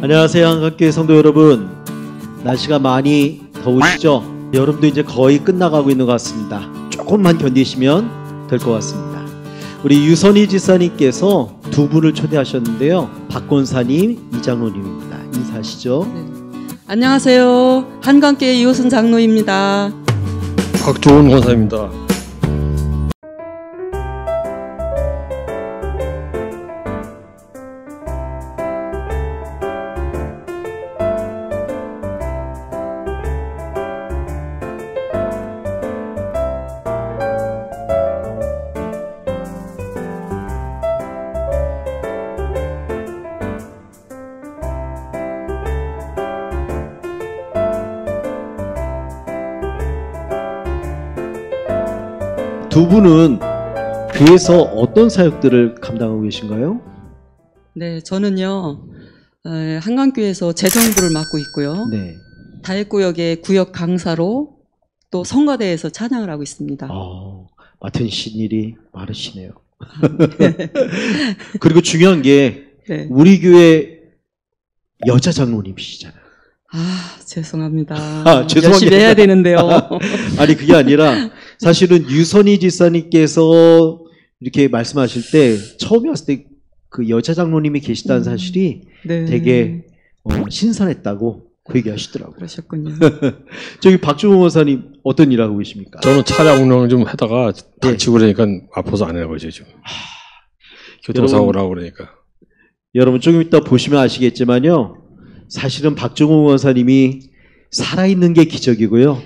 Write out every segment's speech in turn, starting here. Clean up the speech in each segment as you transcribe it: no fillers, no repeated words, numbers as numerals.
안녕하세요, 한강교회 성도 여러분. 날씨가 많이 더우시죠? 여름도 이제 거의 끝나가고 있는 것 같습니다. 조금만 견디시면 될 것 같습니다. 우리 유선희 지사님께서 두 분을 초대하셨는데요. 박권사님, 이장로님입니다. 인사하시죠. 네. 안녕하세요. 한강교회 이호순 장로입니다. 박종훈 권사입니다. 두 분은 교회에서 어떤 사역들을 감당하고 계신가요? 네, 저는요 한강교회에서 재정부를 맡고 있고요. 네. 다윗구역의 구역 강사로 또 성가대에서 찬양을 하고 있습니다. 맡으신 일이 많으시네요. 그리고 중요한 게 네. 우리 교회 여자 장로님이시잖아요. 죄송합니다. 죄송합니다. 열심히 해야 되는데요. 아니 그게 아니라 사실은 유선희 지사님께서 이렇게 말씀하실 때 처음에 왔을 때 그 여자 장로님이 계시다는 사실이 네. 되게 신선했다고 그 얘기 하시더라고요. 그러셨군요. 저기 박종훈 원사님 어떤 일 하고 계십니까? 저는 차량 운영을 좀 하다가 다치고 그러니까 아파서 안 해요, 지금. 교통사고를 하고 그러니까. 여러분 조금 이따 보시면 아시겠지만요. 사실은 박종훈 원사님이 살아있는 게 기적이고요.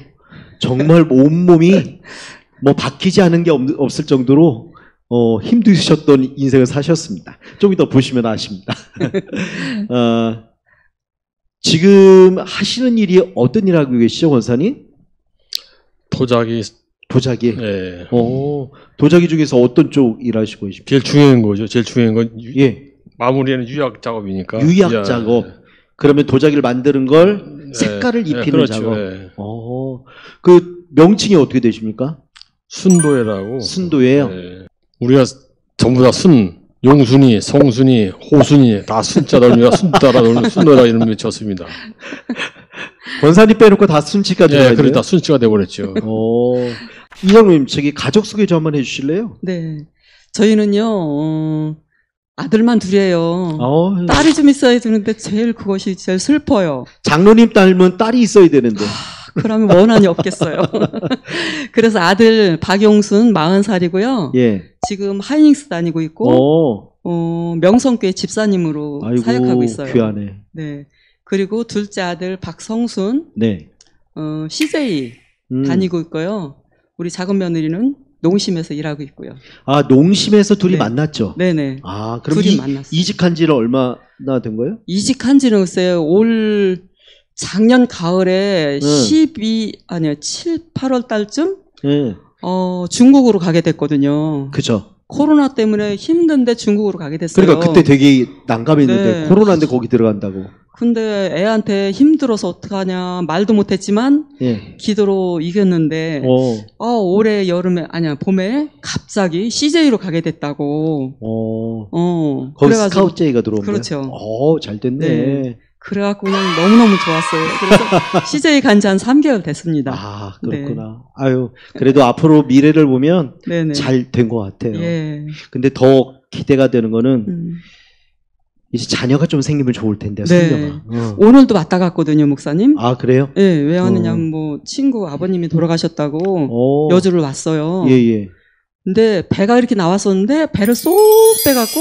정말 온몸이 뭐 바뀌지 않은 게 없을 정도로 힘드셨던 인생을 사셨습니다. 좀 이따 보시면 아십니다. 지금 하시는 일이 어떤 일 하고 계시죠, 원사님? 도자기. 네. 예. 도자기 중에서 어떤 쪽 일하시고 계십니까? 제일 중요한 거죠. 제일 중요한 건 마무리에는 유약 작업이니까. 유약 작업. 그러면 도자기를 만드는 걸 색깔을 입히는 그렇죠. 작업. 예. 그 명칭이 어떻게 되십니까? 순도예라고. 순도예요. 예. 우리가 전부 다 용순이, 성순이, 호순이 다 순자 넣으니까 순자라 넣으면 순도라 이름을 쳤습니다. 권사님 빼놓고 다 순치가 들어가요. 그러다 순치가 돼버렸죠. 이장로님, 저기 가족 소개 좀 한번 해주실래요? 네, 저희는요 아들만 둘이에요. 딸이 좀 있어야 되는데 그것이 제일 슬퍼요. 장로님 닮은 딸이 있어야 되는데. 그러면 원한이 없겠어요. 그래서 아들 박용순 40살이고요. 예. 지금 하이닉스 다니고 있고 명성교회 집사님으로 사역하고 있어요. 귀하네. 네. 그리고 둘째 아들 박성순 네. CJ 다니고 있고요. 우리 작은 며느리는 농심에서 일하고 있고요. 농심에서 둘이 만났죠? 네네. 그럼 둘이 만났어요. 이직한 지는 얼마나 된 거예요? 이직한 지는 글쎄요, 작년 가을에 7, 8월 달쯤 중국으로 가게 됐거든요. 그죠. 코로나 때문에 힘든데 중국으로 가게 됐어요. 그러니까 그때 되게 난감했는데 코로나인데 거기 들어간다고. 근데 애한테 힘들어서 어떡하냐 말도 못했지만 기도로 이겼는데 올해 봄에 갑자기 CJ로 가게 됐다고. 거기 스카우트제이가 들어온 거예요? 그렇죠. 잘 됐네. 네. 그래갖고 그냥 너무너무 좋았어요. 그래서 CJ 간 지 한 3개월 됐습니다. 그렇구나. 네. 그래도 앞으로 미래를 보면 잘 된 것 같아요. 예. 근데 더 기대가 되는 거는 이제 자녀가 좀 생기면 좋을 텐데, 손녀가. 오늘도 왔다 갔거든요, 목사님. 그래요? 예, 왜 왔느냐면 친구 아버님이 돌아가셨다고 여주를 왔어요. 예. 근데 배가 이렇게 나왔었는데 배를 쏙 빼갖고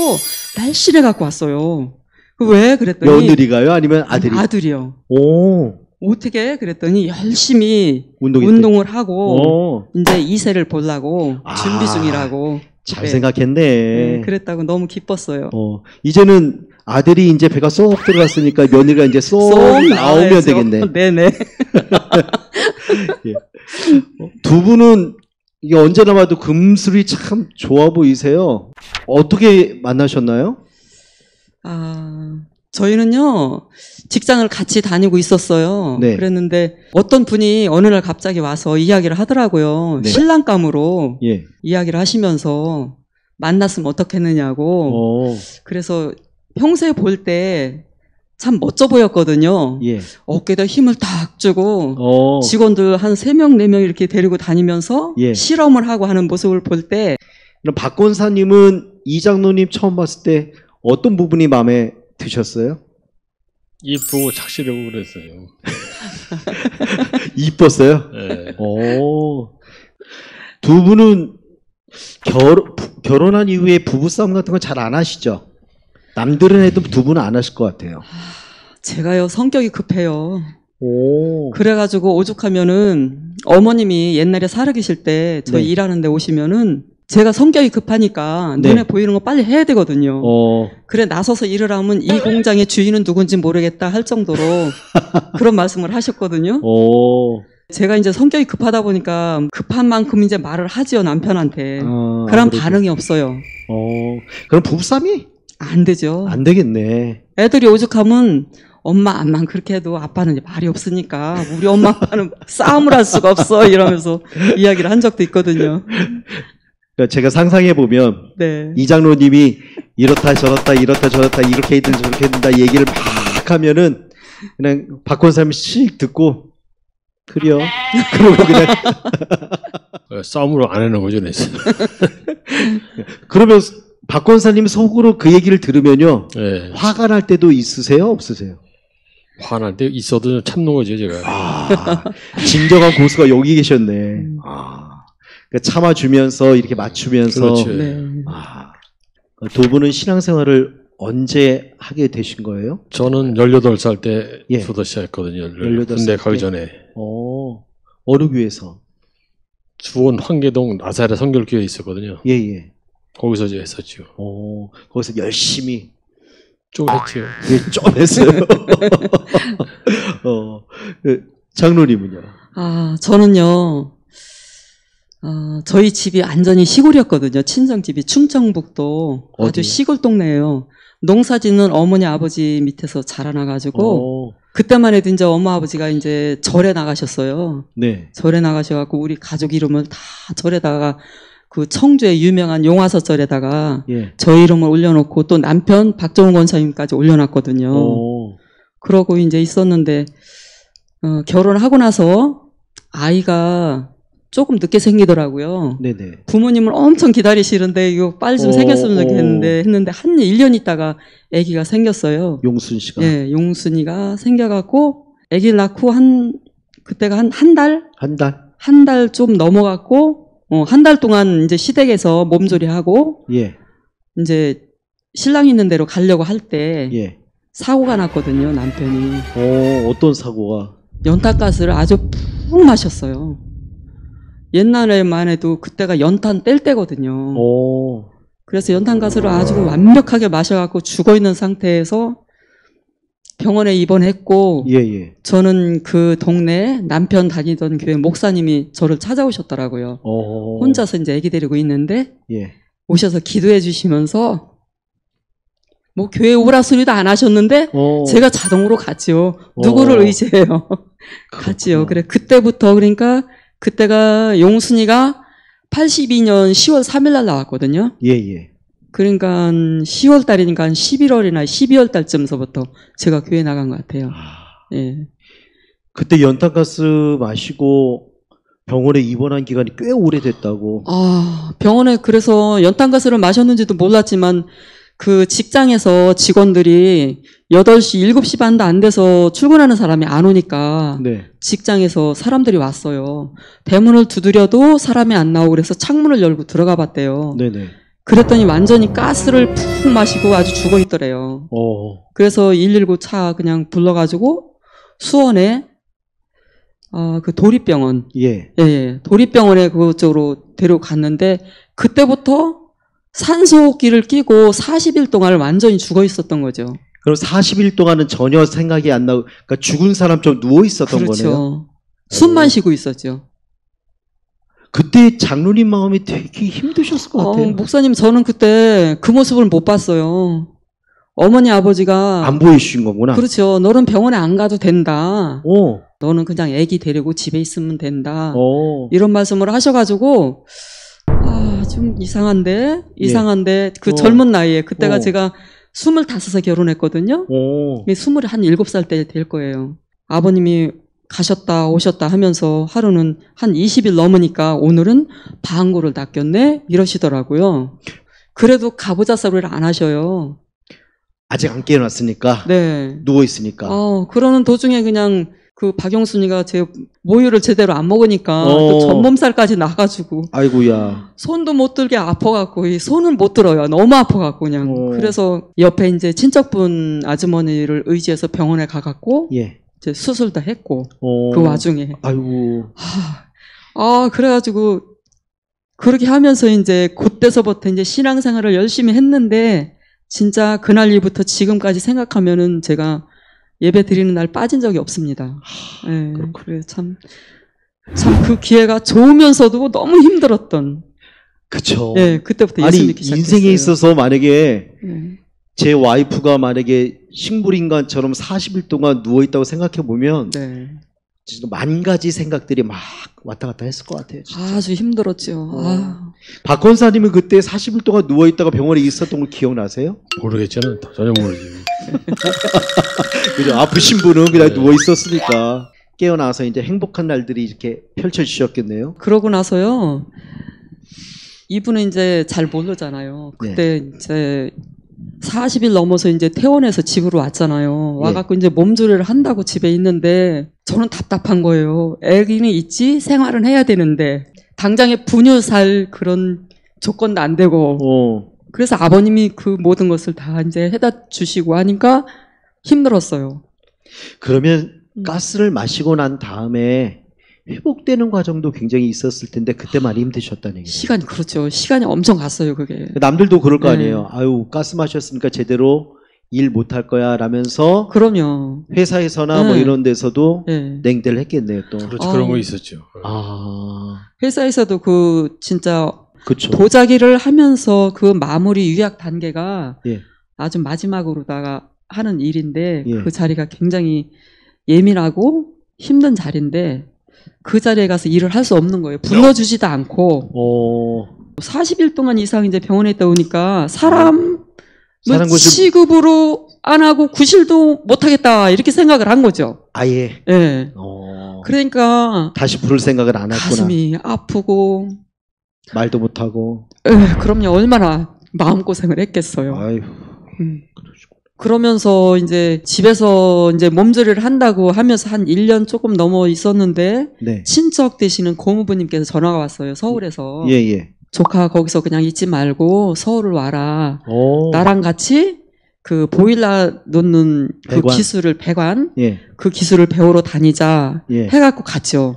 날씬해 갖고 왔어요. 왜? 그랬더니 며느리가요? 아니면 아들이? 아들이요. 어떻게? 그랬더니 열심히 운동을 하고 이제 2세를 보려고 준비 중이라고. 잘 생각했네. 네, 그랬다고 너무 기뻤어요. 이제는 아들이 이제 배가 쏙 들어갔으니까 며느리가 이제 쏙 나오면 되겠네. 네네. 두 분은 이게 언제나 봐도 금술이 참 좋아 보이세요. 어떻게 만나셨나요? 저희는요, 직장을 같이 다니고 있었어요. 네. 그랬는데 어떤 분이 어느 날 갑자기 와서 이야기를 하더라고요. 네. 신랑감으로 예. 이야기를 하시면서 만났으면 어떻겠느냐고. 그래서 평소에 볼 때 참 멋져 보였거든요. 예. 어깨에다 힘을 딱 주고 어. 직원들 한 3명, 4명 이렇게 데리고 다니면서 예. 실험을 하고 하는 모습을 볼 때 그럼 박 권사님은 이 장로님 처음 봤을 때 어떤 부분이 마음에 드셨어요? 이쁘고 착실하고 그랬어요. 이뻤어요? 예. 오. 두 분은 결혼한 이후에 부부싸움 같은 건 잘 안 하시죠? 남들은 해도 두 분은 안 하실 것 같아요. 제가요 성격이 급해요. 오. 그래가지고 오죽하면은 어머님이 옛날에 살아계실 때 저희 네. 일하는 데 오시면은 제가 성격이 급하니까 네. 눈에 보이는 거 빨리 해야 되거든요. 그래 나서서 일을 하면 이 공장의 주인은 누군지 모르겠다 할 정도로 그런 말씀을 하셨거든요. 오. 제가 이제 성격이 급하다 보니까 급한 만큼 이제 말을 하지요 남편한테. 그럼 아무래도. 반응이 없어요. 그럼 부부싸움이 안 되죠. 안 되겠네. 애들이 오죽하면 엄마 암만 그렇게 해도 아빠는 이제 말이 없으니까 우리 엄마 아빠는 싸움을 할 수가 없어 이러면서 이야기를 한 적도 있거든요. 그러니까 제가 상상해 보면 네. 이 장로님이 이렇다 저렇다 이렇다 저렇다 이렇게 했든 저렇게 했다 얘기를 막 하면은 그냥 박 권사님 씩 듣고 그래요. 그러고 그냥 싸움으로 안 하는 거죠, 그래서. 그러면 박 권사님 속으로 그 얘기를 들으면요 예. 화가 날 때도 있으세요 없으세요? 화날 때 있어도 참는 거죠, 제가. 아 진정한 고수가 여기 계셨네. 그러니까 참아주면서 이렇게 맞추면서 그렇죠. 네. 두 분은 신앙생활을 언제 하게 되신 거예요? 저는 18살 예. 때부터 시작했거든요. 18살 군대 가기 때. 전에. 어느 교회에서? 수원 황계동 나사렛 성결교회에 있었거든요. 예예. 거기서 이제 했었죠. 거기서 열심히 좀 했죠. 좀 했어요. 장로님은요? 저는요, 저희 집이 완전히 시골이었거든요. 친정집이 충청북도 아주 어디요? 시골 동네예요. 농사 짓는 어머니 아버지 밑에서 자라나가지고, 그때만 해도 이제 엄마 아버지가 이제 절에 나가셨어요. 네. 절에 나가셔갖고 우리 가족 이름을 다 절에다가 그 청주의 유명한 용화서 절에다가 예. 저희 이름을 올려놓고 또 남편 박정훈 권사님까지 올려놨거든요. 그러고 이제 있었는데 결혼하고 나서 아이가 조금 늦게 생기더라고요. 네네. 부모님을 엄청 기다리시는데 이거 빨리 좀 생겼으면 좋겠는데 했는데 한 1년 있다가 아기가 생겼어요. 용순 씨가. 예, 용순이가 생겨갖고 아기를 낳고 그때가 한 달? 한 달? 한 달 좀 넘어갔고 한 달 동안 이제 시댁에서 몸조리하고 예. 이제 신랑 있는 데로 가려고 할 때 예. 사고가 났거든요, 남편이. 어떤 사고가? 연탄가스를 아주 푹 마셨어요. 옛날에만 해도 그때가 연탄 뗄 때거든요. 그래서 연탄가스를 아주 완벽하게 마셔갖고 죽어있는 상태에서 병원에 입원했고, 예예. 저는 그 동네 남편 다니던 교회 목사님이 저를 찾아오셨더라고요. 혼자서 이제 아기 데리고 있는데, 예. 오셔서 기도해 주시면서, 뭐 교회 오라 소리도 안 하셨는데, 제가 자동으로 갔지요. 누구를 의지해요. 갔지요. 그래, 그때부터, 그러니까, 그때가 용순이가 82년 10월 3일 날 나왔거든요. 예예. 그러니까 10월 달이니까 11월이나 12월 달쯤서부터 제가 교회 나간 것 같아요. 예. 그때 연탄가스 마시고 병원에 입원한 기간이 꽤 오래됐다고. 병원에 그래서 연탄가스를 마셨는지도 몰랐지만 그 직장에서 직원들이 8시, 7시 반도 안 돼서 출근하는 사람이 안 오니까 네. 직장에서 사람들이 왔어요. 대문을 두드려도 사람이 안 나오고 그래서 창문을 열고 들어가 봤대요. 네네. 그랬더니 완전히 가스를 푹 마시고 아주 죽어 있더래요. 그래서 119 차 그냥 불러가지고 수원에 그 도립병원, 예. 도립병원에 그쪽으로 데려갔는데 그때부터 산소호흡기를 끼고 40일 동안 완전히 죽어 있었던 거죠. 그럼 40일 동안은 전혀 생각이 안 나고, 그러니까 죽은 사람처럼 누워 있었던 거네요. 그렇죠. 숨만 쉬고 있었죠. 그때 장로님 마음이 되게 힘드셨을 것 같아요. 목사님, 저는 그때 그 모습을 못 봤어요. 어머니, 아버지가. 안 보이신 거구나. 그렇죠. 너는 병원에 안 가도 된다. 너는 그냥 아기 데리고 집에 있으면 된다. 이런 말씀을 하셔가지고, 좀 이상한데? 그 젊은 나이에. 그때가 제가 25에 결혼했거든요. 오. 27살 때 될 거예요. 아버님이 가셨다 오셨다 하면서 하루는 한 20일 넘으니까 오늘은 방구를 낚였네 이러시더라고요. 그래도 가보자 소리를 안 하셔요. 아직 안 깨어났으니까. 네. 누워 있으니까. 그러는 도중에 그냥 그 박영순이가 제 모유를 제대로 안 먹으니까 또 전몸살까지 나가지고. 아이고야. 손도 못 들게 아파갖고 이 손은 못 들어요. 너무 아파갖고 그냥. 그래서 옆에 이제 친척분 아주머니를 의지해서 병원에 가갖고. 예. 이제 수술도 했고 그 와중에. 아이고. 그래가지고 그렇게 하면서 이제 그때서부터 이제 신앙생활을 열심히 했는데 진짜 그날 일부터 지금까지 생각하면은 제가 예배 드리는 날 빠진 적이 없습니다. 네, 그래 참 그 기회가 좋으면서도 너무 힘들었던. 그쵸. 네, 그때부터 예수 믿기 시작했어요. 인생에 있어서 만약에 제 와이프가 만약에 식물인간처럼 40일 동안 누워있다고 생각해보면 네. 진짜 만 가지 생각들이 막 왔다 갔다 했을 것 같아요. 진짜. 아주 힘들었죠. 박 권사님은 그때 40일 동안 누워있다가 병원에 있었던 걸 기억나세요? 모르겠잖아요. 전혀 모르지. 그죠? 아프신 분은 그냥 누워있었으니까 깨어나서 이제 행복한 날들이 이렇게 펼쳐지셨겠네요. 그러고 나서요. 이분은 이제 잘 모르잖아요. 그때 네. 이제 40일 넘어서 이제 퇴원해서 집으로 왔잖아요. 와갖고 이제 몸조리를 한다고 집에 있는데 저는 답답한 거예요. 애기는 있지 생활은 해야 되는데 당장에 분유 살 그런 조건도 안 되고 그래서 아버님이 그 모든 것을 다 이제 해다 주시고 하니까 힘들었어요. 그러면 가스를 마시고 난 다음에 회복되는 과정도 굉장히 있었을 텐데 그때 많이 힘드셨다는 얘기죠. 시간이 그렇죠. 시간이 엄청 갔어요. 그게. 남들도 그럴 거 아니에요. 아유 가스 마셨으니까 제대로 일 못할 거야 라면서 그럼요. 회사에서나 뭐 이런 데서도 냉대를 했겠네요. 또 그렇죠. 그런 거 있었죠. 회사에서도 그 진짜 그쵸. 도자기를 하면서 그 마무리 유약 단계가 아주 마지막으로다가 하는 일인데 그 자리가 굉장히 예민하고 힘든 자리인데 그 자리에 가서 일을 할 수 없는 거예요. 불러주지도 않고 40일 동안 이상 이제 병원에 있다 보니까 사람 취급으로 안 하고 구실도 못 하겠다 이렇게 생각을 한 거죠. 아예. 네. 그러니까 다시 부를 생각을 안 했구나. 가슴이 아프고 말도 못 하고. 그럼요. 얼마나 마음고생을 했겠어요. 아유. 그러면서 이제 집에서 이제 몸조리를 한다고 하면서 한 1년 조금 넘어 있었는데 친척 되시는 고모부님께서 전화가 왔어요. 서울에서. 조카 거기서 그냥 있지 말고 서울을 와라. 나랑 같이 그 보일러 놓는 그 기술을 배관 그 기술을 배우러 다니자 해갖고 갔죠.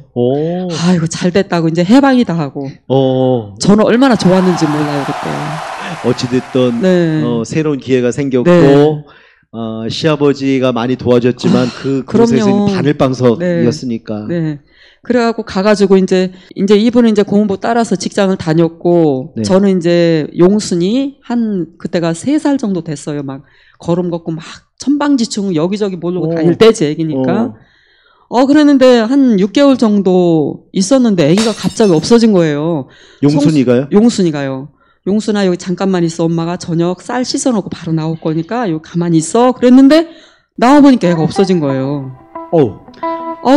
아이고 잘 됐다고 이제 해방이다 하고. 저는 얼마나 좋았는지 몰라요 그때. 어찌됐든 새로운 기회가 생겼고 시아버지가 많이 도와줬지만 그곳에서 바늘방석이었으니까. 그래갖고 가가지고 이제 이분은 이제 공부 따라서 직장을 다녔고 저는 이제 용순이 그때가 3살 정도 됐어요. 막 걸음 걷고 막 천방지축 여기저기 모르고 다닐 때 제 애기니까. 그랬는데 한 6개월 정도 있었는데 애기가 갑자기 없어진 거예요. 용순이가요? 용순이가요. 용순아 여기 잠깐만 있어. 엄마가 저녁 쌀 씻어놓고 바로 나올 거니까 여기 가만히 있어. 그랬는데 나와보니까 애가 없어진 거예요.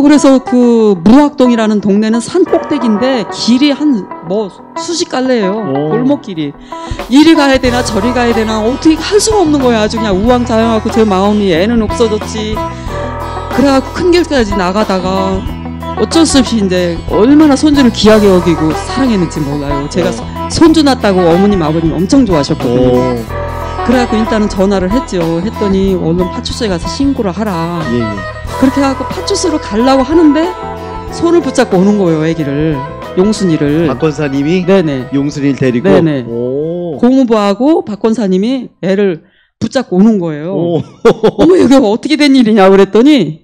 그래서 그 무학동이라는 동네는 산 꼭대기인데 길이 한 수십 갈래예요. 골목길이. 이리 가야 되나 저리 가야 되나 어떻게 할 수가 없는 거야. 아주 그냥 우왕좌왕하고 제 마음이 애는 없어졌지. 그래갖고 큰 길까지 나가다가 어쩔 수 없이 이제 얼마나 손주를 귀하게 여기고 사랑했는지 몰라요. 제가 손주 낳았다고 어머님 아버님 엄청 좋아하셨거든요. 그래갖고 일단은 전화를 했죠. 했더니 얼른 파출소에 가서 신고를 하라. 그렇게 해갖고 파출소로 가려고 하는데 손을 붙잡고 오는 거예요. 애기를. 용순이를. 박 권사님이 네네. 용순이를 데리고. 네네. 공무부하고 박 권사님이 애를 붙잡고 오는 거예요. 어머 이게 어떻게 된 일이냐 그랬더니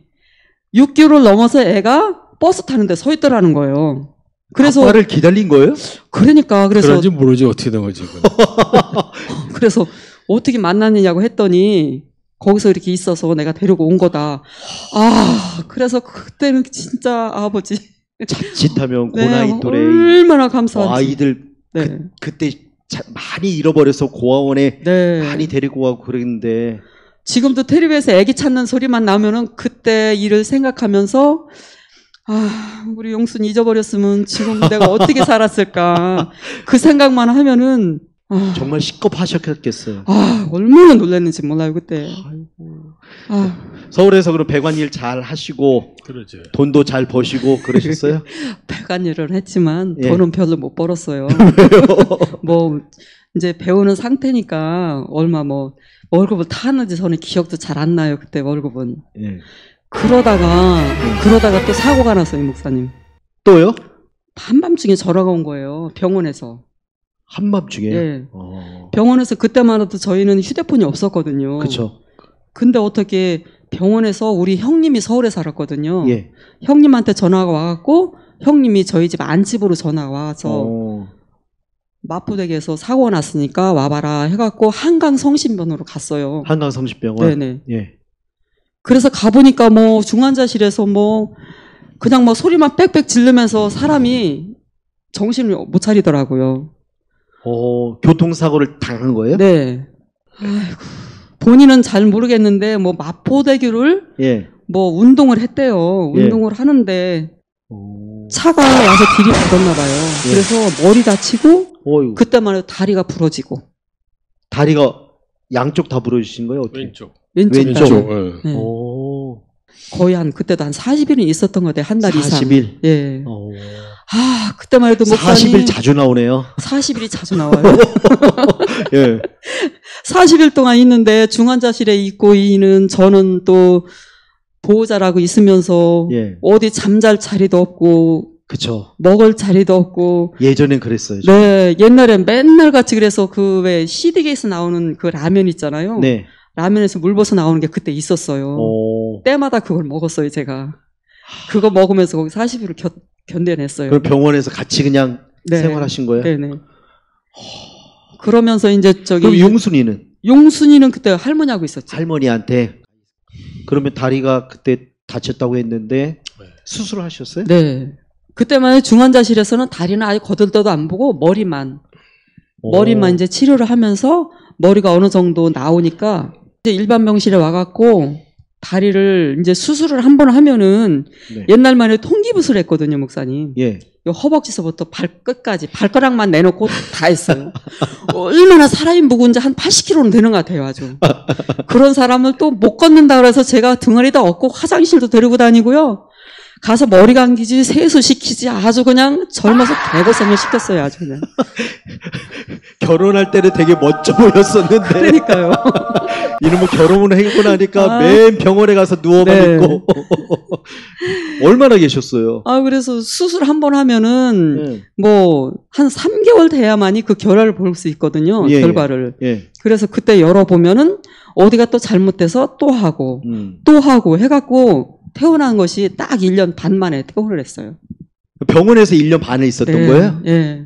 6개월을 넘어서 애가 버스 타는데 서 있더라는 거예요. 그래서 아빠를 기다린 거예요? 그러니까 그래서 그런지 모르지 어떻게 된 거지. 그래서 어떻게 만났느냐고 했더니 거기서 이렇게 있어서 내가 데리고 온 거다. 그래서 그때는 진짜 아버지 자칫하면 고나이 또래 얼마나 감사한지. 아이들 그때 많이 잃어버려서 고아원에 네. 많이 데리고 가고 그랬는데 지금도 텔레비에서 아기 찾는 소리만 나면은 그때 일을 생각하면서 우리 용순이 잊어버렸으면 지금 내가 어떻게 살았을까 그 생각만 하면은 정말 식겁하셨겠어요. 얼마나 놀랐는지 몰라요 그때. 서울에서 그럼 배관일 잘 하시고 그러죠. 돈도 잘 버시고 그러셨어요? 배관일을 했지만 예. 돈은 별로 못 벌었어요. 뭐 이제 배우는 상태니까 얼마 뭐 월급을 타는지 저는 기억도 잘 안 나요 그때 월급은. 예. 그러다가 또 사고가 났어요 목사님. 또요? 한밤중에 전화가 온 거예요 병원에서. 한밤중에? 예. 병원에서 그때만 해도 저희는 휴대폰이 없었거든요. 그렇죠. 근데 어떻게 병원에서 우리 형님이 서울에 살았거든요. 예. 형님한테 전화가 와갖고 형님이 저희 집 안집으로 전화가 와서 마포대교에서 사고가 났으니까 와봐라 해갖고 한강성심병원으로 갔어요. 한강성심병원? 네네. 예. 그래서 가보니까 뭐 중환자실에서 뭐 그냥 뭐 소리만 빽빽 지르면서 사람이 정신을 못 차리더라고요. 교통사고를 당한 거예요? 네. 아이고, 본인은 잘 모르겠는데 뭐 마포대교를 예. 뭐 운동을 했대요. 운동을 하는데 차가 와서 들이받았나 봐요. 예. 그래서 머리 다치고 어이구. 그때만 해도 다리가 부러지고. 다리가 양쪽 다 부러지신 거예요? 어떻게? 왼쪽. 왼쪽. 네. 오. 거의 그때도 한 40일은 있었던 것 같아요. 한 달 이상. 40일? 예. 그때만 해도 목사님 40일 자주 나오네요. 40일이 자주 나와요. 예. 40일 동안 있는데 중환자실에 있고 저는 또 보호자라고 있으면서 예. 어디 잠잘 자리도 없고 그쵸. 먹을 자리도 없고. 예전엔 그랬어요. 네, 옛날엔 맨날 같이 그래서 그 왜 CD에서 나오는 그 라면 있잖아요. 네. 라면에서 물 벗어 나오는 게 그때 있었어요. 때마다 그걸 먹었어요, 제가. 그거 먹으면서 거기 40일을 견뎌냈어요. 그럼 병원에서 같이 그냥 네. 생활하신 거예요? 네네. 그러면서 이제 그럼 용순이는? 용순이는 그때 할머니하고 있었죠. 할머니한테. 그러면 다리가 그때 다쳤다고 했는데 수술을 하셨어요? 네. 그때만 중환자실에서는 다리는 아예 거들떠도 안 보고 머리만 이제 치료를 하면서 머리가 어느 정도 나오니까 이제 일반 병실에 와갖고 다리를 이제 수술을 한 번 하면은 네. 옛날만 해도 통기붓을 했거든요, 목사님. 예. 허벅지서부터 발끝까지 발가락만 내놓고 다 했어요. 얼마나 사람이 무거운지 한 80kg는 되는 것 같아요, 아주. 그런 사람을 또 못 걷는다 그래서 제가 등어리다 업고 화장실도 데리고 다니고요. 가서 머리 감기지 세수시키지 아주 그냥 젊어서 개고생을 시켰어요, 아주 그냥. 결혼할 때는 되게 멋져 보였었는데. 그러니까요. 이놈의 결혼을 하고 나니까 맨 병원에 가서 누워만 네. 있고. 얼마나 계셨어요? 그래서 수술 한 번 하면은 네. 뭐 한 3개월 돼야만이 그 결과를 볼 수 있거든요. 예, 결과를. 예. 그래서 그때 열어보면은 어디가 또 잘못돼서 또 하고 해갖고 퇴원한 것이 딱 1년 반 만에 퇴원을 했어요. 병원에서 1년 반을 있었던 네, 거예요? 예.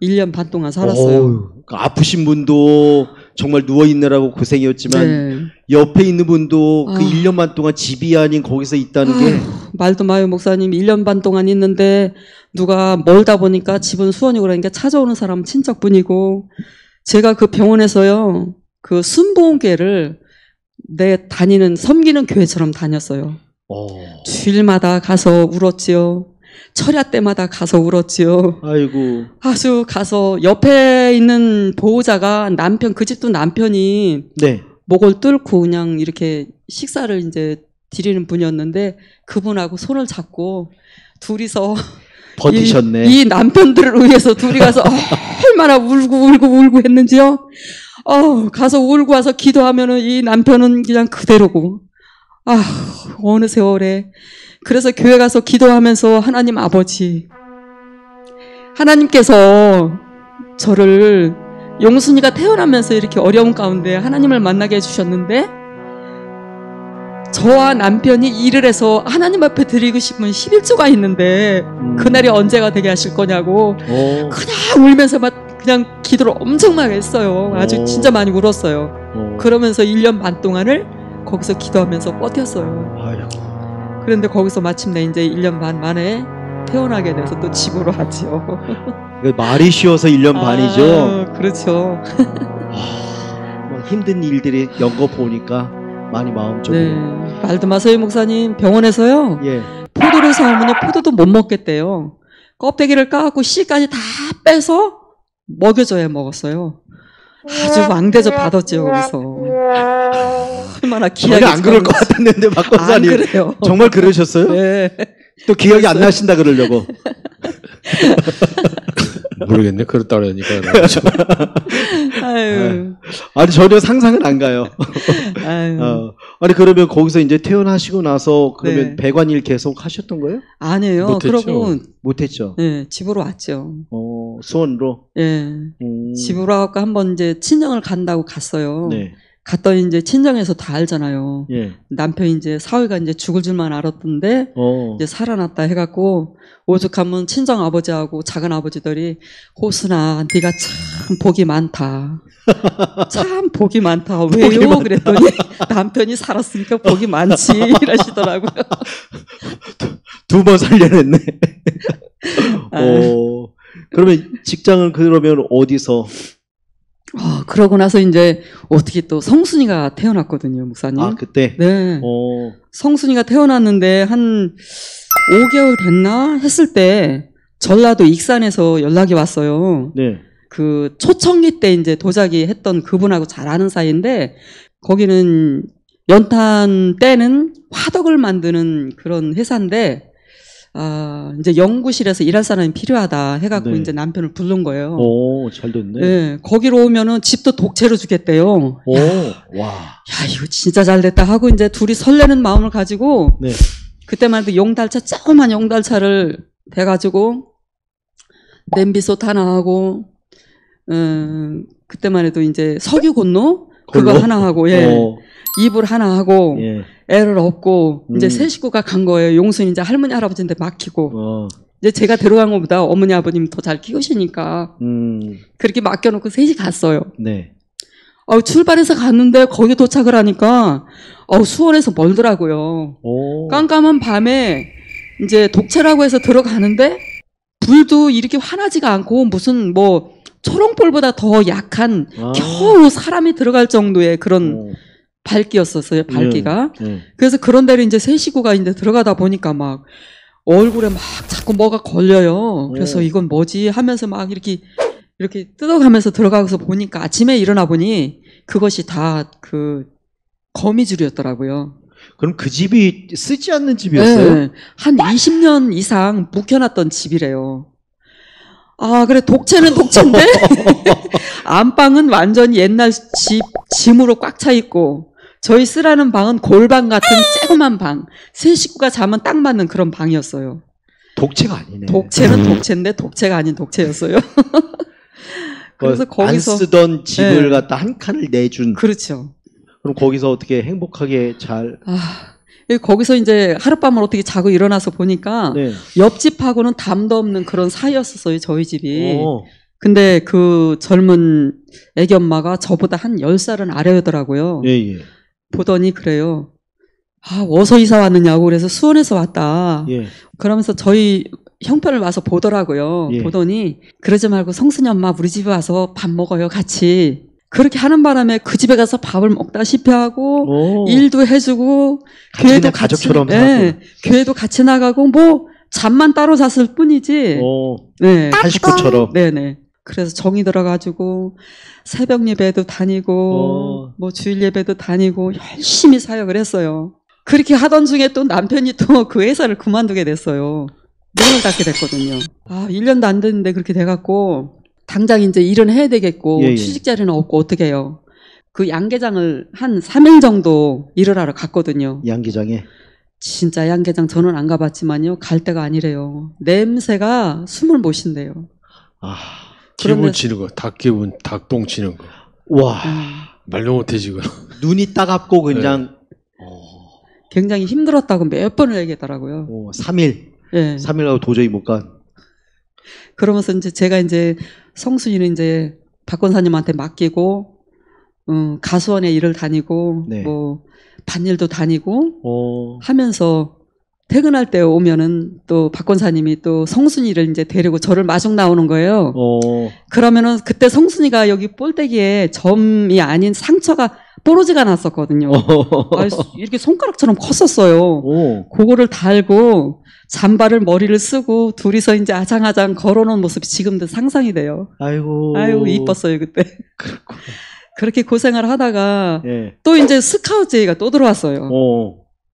1년 반 동안 살았어요. 아프신 분도 정말 누워있느라고 고생이었지만 네. 옆에 있는 분도 그 1년 반 동안 집이 아닌 거기서 있다는 게 말도 마요 목사님. 1년 반 동안 있는데 누가 멀다 보니까 집은 수원이고 그러니까 찾아오는 사람은 친척분이고 제가 그 병원에서요 그 순복음교회를 내 다니는 섬기는 교회처럼 다녔어요. 주일마다 가서 울었지요. 철야 때마다 가서 울었지요. 아이고. 아주 가서 옆에 있는 보호자가 그 집도 남편이 네. 목을 뚫고 그냥 이렇게 식사를 이제 드리는 분이었는데 그분하고 손을 잡고 둘이서 버티셨네. 이 남편들을 위해서 둘이 가서 얼마나 울고 했는지요. 가서 울고 와서 기도하면은 이 남편은 그냥 그대로고. 어느 세월에. 그래서 교회 가서 기도하면서 하나님 아버지, 하나님께서 저를 용순이가 태어나면서 이렇게 어려운 가운데 하나님을 만나게 해주셨는데 저와 남편이 일을 해서 하나님 앞에 드리고 싶은 11조가 있는데 그날이 언제가 되게 하실 거냐고 그냥 울면서 막 그냥 기도를 엄청 많이 했어요. 아주 진짜 많이 울었어요. 그러면서 1년 반 동안을 거기서 기도하면서 버텼어요. 아이고. 그런데 거기서 마침내 이제 1년 반 만에 퇴원하게 돼서 또 집으로 왔지요. 말이 쉬워서 1년 반이죠. 그렇죠. 뭐 힘든 일들이 연거 보니까 많이 마음 좀. 네. 말드마서희 목사님 병원에서요. 예. 포도를 사오면 포도도 못 먹겠대요. 껍데기를 까갖고 씨까지 다 빼서 먹여줘야 먹었어요. 아주 왕대접 받았죠, 거기서. 얼마나 귀하게. 전혀 안 그럴 것 같았는데, 박 권사님. 안 그래요. 정말 그러셨어요? 네. 또 기억이 안 나신다 그러려고. 모르겠네. 그렇다 그러니까. 아유. 아니, 전혀 상상은 안 가요. 아유. 아니, 그러면 거기서 이제 퇴원하시고 나서 그러면 네. 배관일 계속 하셨던 거예요? 아니에요. 못했죠. 그러고 못했죠. 네, 집으로 왔죠. 수원으로. 예. 집으로 와갖고 한번 이제 친정을 간다고 갔어요. 네. 갔더니 이제 친정에서 다 알잖아요. 예. 남편이 이제 사위가 이제 죽을 줄만 알았던데 이제 살아났다 해갖고 오죽하면 친정 아버지하고 작은 아버지들이 호순아 네가 참 복이 많다. 참 복이 많다. 왜요? 그랬더니 남편이 살았으니까 복이 많지 이러시더라고요. 2번 살려냈네. 그러면 직장은 그러면 어디서? 그러고 나서 이제 어떻게 또 성순이가 태어났거든요, 목사님. 아, 그때? 네. 성순이가 태어났는데 한 5개월 됐나 했을 때 전라도 익산에서 연락이 왔어요. 네. 그 초청기 때 이제 도자기 했던 그분하고 잘 아는 사이인데 거기는 연탄 때는 화덕을 만드는 그런 회사인데 이제 연구실에서 일할 사람이 필요하다 해갖고 네. 이제 남편을 부른 거예요. 잘 됐네. 네, 거기로 오면은 집도 독채로 주겠대요. 와. 야, 이거 진짜 잘 됐다 하고 이제 둘이 설레는 마음을 가지고 네. 그때만 해도 용달차, 조그만 용달차를 대가지고 냄비솥 하나 하고 그때만 해도 이제 석유 곤로 그거 하나 하고 이불 하나 하고 예. 애를 업고 이제 세 식구가 간 거예요. 용순이 이제 할머니 할아버지한테 맡기고 이제 제가 들어간 것보다 어머니 아버님 더 잘 키우시니까 그렇게 맡겨놓고 셋이 갔어요. 네. 출발해서 갔는데 거기 도착을 하니까 수원에서 멀더라고요. 깜깜한 밤에 이제 독채라고 해서 들어가는데 불도 이렇게 환하지가 않고 무슨 뭐 초롱불보다 더 약한 겨우 사람이 들어갈 정도의 그런 밝기였었어요. 밝기가. 그래서 그런 데를 이제 세 식구가 이제 들어가다 보니까 막 얼굴에 막 자꾸 뭐가 걸려요. 그래서 이건 뭐지 하면서 막 이렇게 뜯어가면서 들어가서 보니까 아침에 일어나 보니 그것이 다 그 거미줄이었더라고요. 그럼 그 집이 쓰지 않는 집이었어요? 네, 한 20년 이상 묵혀놨던 집이래요. 그래, 독채는 독채인데, 안방은 완전히 옛날 짐으로 꽉 차 있고, 저희 쓰라는 방은 골방 같은 쬐그만 방, 세 식구가 자면 딱 맞는 그런 방이었어요. 독채가 아니네. 독채는 독채인데, 독채가 아닌 독채였어요. 그래서 거기서. 안 쓰던 집을 갖다 한 칸을 내준. 그렇죠. 그럼 거기서 어떻게 행복하게 잘. 거기서 이제 하룻밤을 어떻게 자고 일어나서 보니까 네. 옆집하고는 담도 없는 그런 사이였었어요, 저희 집이. 근데 그 젊은 애기 엄마가 저보다 한 10살은 아래더라고요. 예. 보더니 그래요. 어서 이사 왔느냐고 그래서 수원에서 왔다. 예. 그러면서 저희 형편을 와서 보더라고요. 예. 보더니 그러지 말고 성순이 엄마 우리 집에 와서 밥 먹어요, 같이. 그렇게 하는 바람에 그 집에 가서 밥을 먹다시피 하고 일도 해주고 교회도 가족처럼 교회도 같이 나가고 뭐 잠만 따로 잤을 뿐이지. 네, 한 식구처럼. 네네. 그래서 정이 들어가지고 새벽 예배도 다니고 뭐 주일 예배도 다니고 열심히 사역을 했어요. 그렇게 하던 중에 또 남편이 또 그 회사를 그만두게 됐어요. 문을 닫게 됐거든요. 1년도 안 됐는데 그렇게 돼갖고 당장 이제 일은 해야 되겠고 취직 자리는 없고 어떻게 해요. 그 양계장을 한 3일 정도 일을 하러 갔거든요. 양계장에? 진짜 양계장 저는 안 가봤지만요. 갈 데가 아니래요. 냄새가 숨을 못 쉰대요. 기분 치는 거, 닭똥 치는 거. 와. 말도 못해 지금. 눈이 따갑고 그냥. 굉장히 힘들었다고 몇 번을 얘기했더라고요. 3일. 네. 3일 하고 도저히 못 간. 그러면서 이제 제가 이제 성순이는 이제 박 권사님한테 맡기고 가수원에 일을 다니고 뭐 반일도 다니고 하면서 퇴근할 때 오면은 또 박 권사님이 또 성순이를 이제 데리고 저를 마중 나오는 거예요. 그러면은 그때 성순이가 여기 볼때기에 점이 아닌 상처가 뽀로지가 났었거든요. 이렇게 손가락처럼 컸었어요. 그거를 달고 잠바를 머리를 쓰고 둘이서 이제 아장아장 걸어놓은 모습이 지금도 상상이 돼요. 아이고 이뻤어요 그때. 그렇구나. 그렇게 고생을 하다가 예. 또 이제 스카우트 제의가 또 들어왔어요.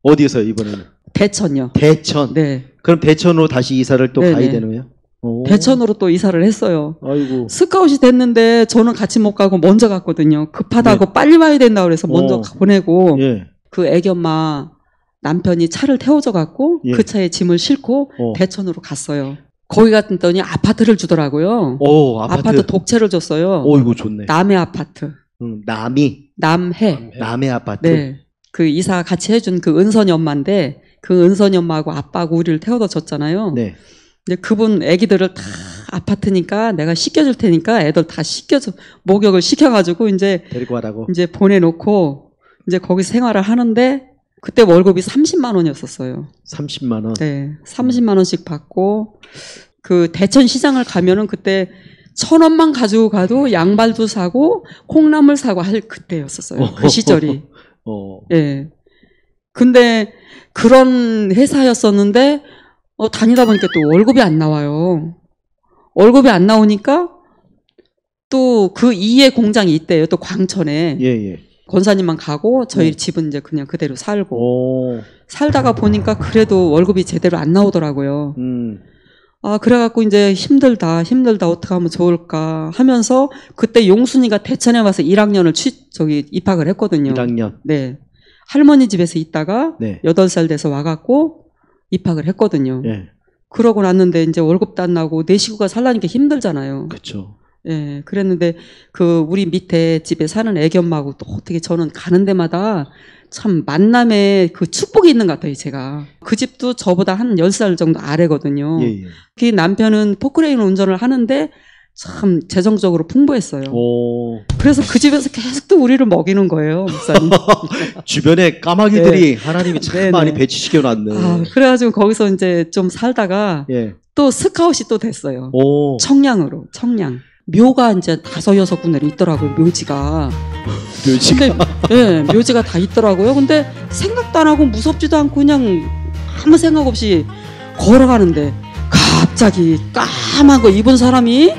어디에서요 이번에는? 대천요. 대천. 네. 그럼 대천으로 다시 이사를 또 네네. 가야 되나요? 대천으로 또 이사를 했어요. 아이고. 스카웃이 됐는데 저는 같이 못 가고 먼저 갔거든요. 급하다고 빨리 와야 된다 그래서 먼저 보내고 예. 그 애기 엄마 남편이 차를 태워줘 갖고 예. 그 차에 짐을 싣고 대천으로 갔어요. 거기 갔더니 아파트를 주더라고요. 아파트 독채를 줬어요. 이거 좋네. 남해 아파트. 남해 아파트. 네. 그 이사 같이 해준 그 은선이 엄마인데 그 은선이 엄마하고 아빠하고 우리를 태워다 줬잖아요. 네. 근데 그분 애기들을 다 아파트니까 내가 씻겨줄 테니까 애들 다 씻겨줘 목욕을 시켜가지고 이제 데리고 가라고. 이제 보내놓고 이제 거기서 생활을 하는데 그때 월급이 30만 원이었었어요. 30만 원. 네, 30만 원씩 받고 그 대천 시장을 가면은 그때 1,000원만 가지고 가도 양발도 사고 콩나물 사고 할 그때였었어요. 그 시절이. 예. 근데 그런 회사였었는데 다니다 보니까 또 월급이 안 나와요. 월급이 안 나오니까 또 그 2의 공장이 있대요. 또 광천에. 예. 권사님만 가고 저희 집은 이제 그냥 그대로 살고. 살다가 보니까 그래도 월급이 제대로 안 나오더라고요. 그래갖고 이제 힘들다 어떻게 하면 좋을까 하면서 그때 용순이가 대천에 와서 1학년을 입학을 했거든요. 1학년. 네. 할머니 집에서 있다가 네. 8살 돼서 와갖고 입학을 했거든요. 예. 그러고 났는데 이제 월급도 안 나고 내 식구가 살라니까 힘들잖아요. 그렇죠. 예. 그랬는데 우리 밑에 집에 사는 애기 엄마하고 또 어떻게 저는 가는 데마다 참 만남의 그 축복이 있는 것 같아요, 제가. 그 집도 저보다 한 10살 정도 아래거든요. 예. 그 남편은 포크레인 운전을 하는데 참 재정적으로 풍부했어요. 그래서 그 집에서 계속 또 우리를 먹이는 거예요, 목사님. 주변에 까마귀들이 하나님이 참 많이 배치시켜 놨네. 그래가지고 거기서 이제 좀 살다가 또 스카웃이 또 됐어요. 청량으로. 묘가 이제 5, 6군데 있더라고요, 묘지가. 근데, 묘지가 다 있더라고요. 근데 생각도 안 하고 무섭지도 않고 그냥 아무 생각 없이 걸어가는데 갑자기 까만 거 입은 사람이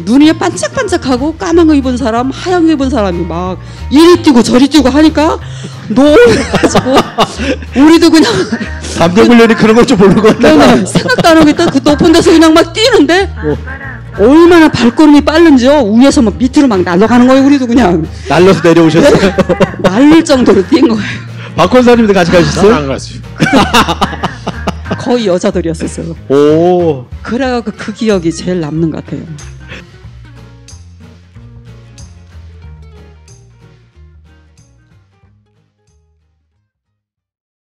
눈이 반짝반짝하고 까만 거 입은 사람, 하얀 거 입은 사람이 막 이리 뛰고 저리 뛰고 하니까 놀라가지고 우리도 그냥 담배굴련이 그런 걸 좀 모르는 것 같아. 생각도 안 하고 있다 그 높은 데서 그냥 막 뛰는데 얼마나 발걸음이 빠른지요. 위에서 막 밑으로 막 날아가는 거예요. 우리도 그냥 날려서 내려오셨어요? 날릴 정도로 뛴 거예요. 박 권사님도 같이 가셨어요? 안 갔어요. 거의 여자들이었었어요. 그래갖고 그 기억이 제일 남는 것 같아요.